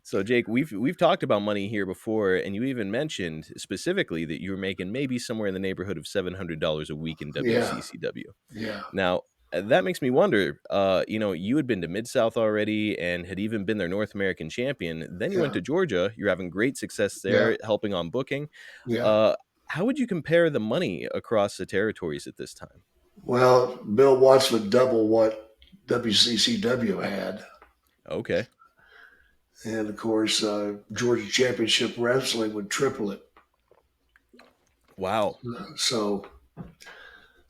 So Jake, we've talked about money here before, and you even mentioned specifically that you were making maybe somewhere in the neighborhood of $700 a week in Yeah, WCCW. yeah, Now, that makes me wonder. You had been to Mid South already, and had even been their North American champion. Then you went yeah, to Georgia. You're having great success yeah, there, helping on booking. yeah. Uh, how would you compare the money across the territories at this time? Well, Bill Watts would double what WCCW had. Okay, And of course, Georgia Championship Wrestling would triple it. wow. So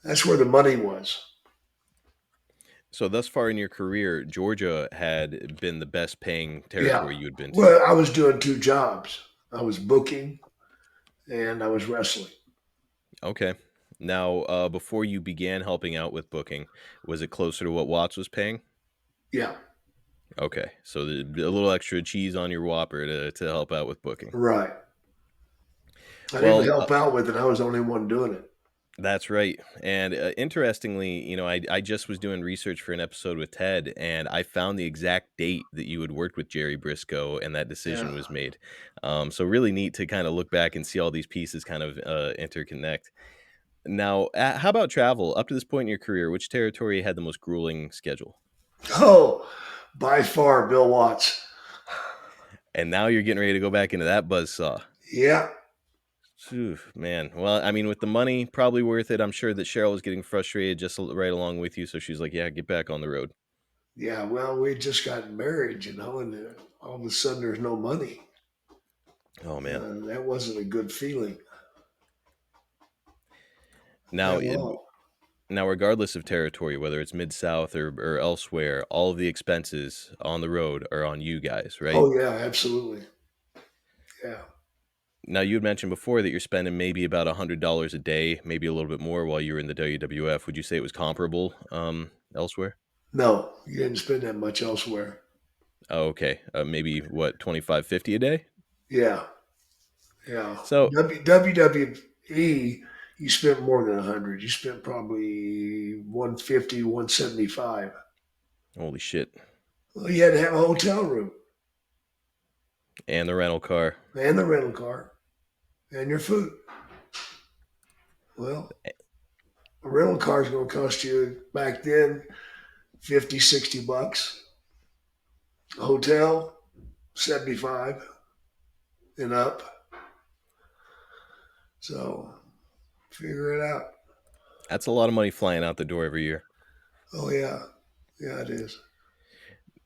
that's where the money was. So thus far in your career, Georgia had been the best paying Yeah. territory you had been to. Well, I was doing two jobs. I was booking and I was wrestling. Okay. Now, before you began helping out with booking, was it closer to what Watts was paying? Yeah. Okay, so a little extra cheese on your Whopper to help out with booking. Right. I didn't Well, help out with it. I was the only one doing it. that's right. And interestingly, I just was doing research for an episode with Ted, and I found the exact date that you had worked with Jerry Briscoe, and that decision Yeah. was made. So really neat to kind of look back and see all these pieces kind of interconnect. Now, how about travel? Up to this point in your career, which territory had the most grueling schedule? Oh, by far, Bill Watts. And now you're getting ready to go back into that buzzsaw. Yeah. Phew, man. Well, I mean, with the money, probably worth it. I'm sure that Cheryl was getting frustrated just right along with you. So she's like, yeah, get back on the road. Yeah. Well, we just got married, and all of a sudden there's no money. Oh, man. That wasn't a good feeling Now, at all. regardless of territory, whether it's Mid South or elsewhere, all of the expenses on the road are on you guys, right? Oh, yeah, absolutely. Yeah. Now, you had mentioned before that you're spending maybe about $100 a day, maybe a little bit more while you were in the WWF. Would you say it was comparable elsewhere? No, you didn't spend that much elsewhere. Oh, okay. Maybe what, 25, 50 a day? Yeah. Yeah. So, WWE, you spent more than 100. You spent probably 150, 175. holy shit. Well, you had to have a hotel room And the rental car. and the rental car and your food. Well, a rental car is going to cost you back then 50, 60 bucks. A hotel, 75 and up. So figure it out. That's a lot of money flying out the door every year. Oh, yeah. Yeah, it is.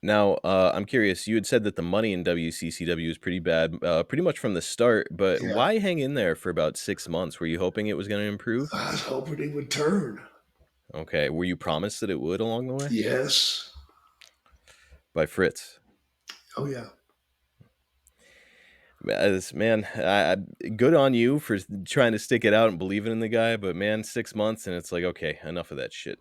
Now, I'm curious. You had said that the money in WCCW was pretty bad, pretty much from the start. But Yeah. why hang in there for about 6 months? Were you hoping it was going to improve? I was hoping he would turn. Okay. Were you promised that it would along the way Yes. by Fritz? Oh, yeah. Man, good on you for trying to stick it out and believing in the guy. But man, 6 months and it's like, okay, enough of that shit.